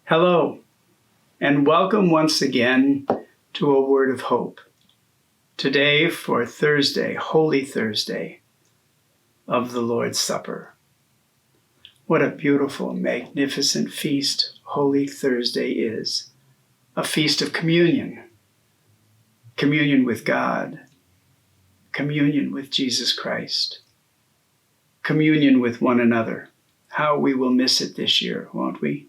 Hello, and welcome once again to A Word of Hope. Today for Thursday, Holy Thursday of the Lord's Supper. What a beautiful, magnificent feast Holy Thursday is. A feast of communion. Communion with God. Communion with Jesus Christ. Communion with one another. How we will miss it this year, won't we?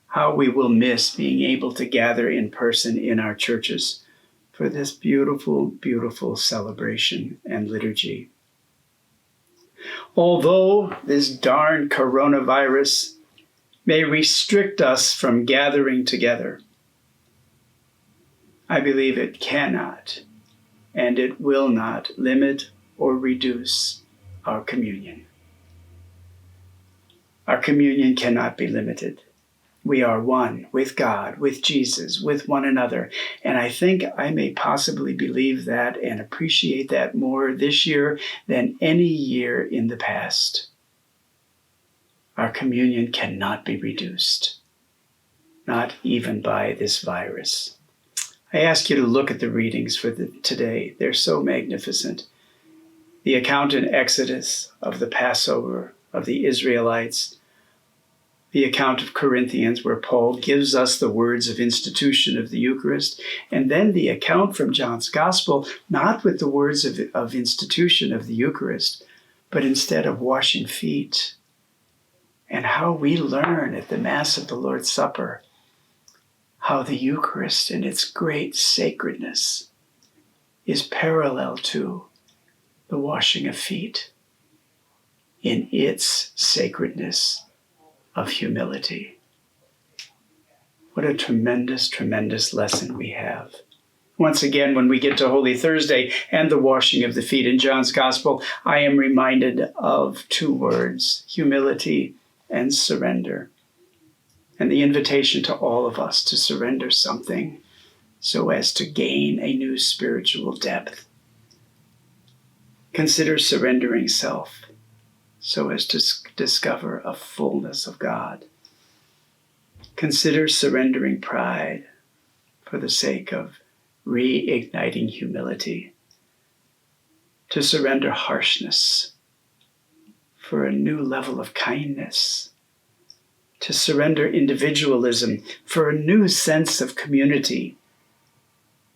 How we will miss being able to gather in person in our churches for this beautiful, beautiful celebration and liturgy. Although this darn coronavirus may restrict us from gathering together, I believe it cannot and it will not limit or reduce our communion. Our communion cannot be limited. We are one with God, with Jesus, with one another. And I think I may possibly believe that and appreciate that more this year than any year in the past. Our communion cannot be reduced, not even by this virus. I ask you to look at the readings for today. They're so magnificent. The account in Exodus of the Passover of the Israelites, the account of Corinthians where Paul gives us the words of institution of the Eucharist, and then the account from John's Gospel, not with the words of institution of the Eucharist, but instead of washing feet, and how we learn at the Mass of the Lord's Supper how the Eucharist in its great sacredness is parallel to the washing of feet in its sacredness of humility. What a tremendous, tremendous lesson we have. Once again, when we get to Holy Thursday and the washing of the feet in John's Gospel, I am reminded of two words, humility and surrender, and the invitation to all of us to surrender something so as to gain a new spiritual depth. Consider surrendering self so as to discover a fullness of God. Consider surrendering pride for the sake of reigniting humility. To surrender harshness for a new level of kindness. To surrender individualism for a new sense of community.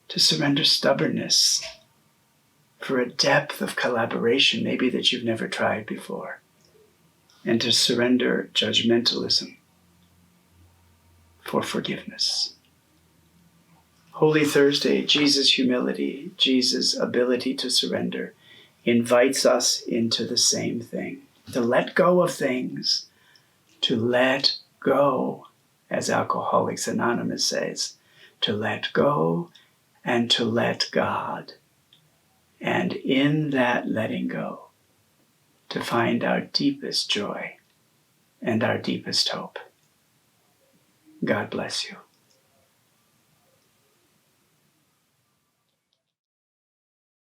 To surrender stubbornness for a depth of collaboration maybe that you've never tried before, and to surrender judgmentalism for forgiveness. Holy Thursday, Jesus' humility, Jesus' ability to surrender, invites us into the same thing, to let go of things, to let go, as Alcoholics Anonymous says, to let go and to let God. And in that letting go, to find our deepest joy and our deepest hope. God bless you.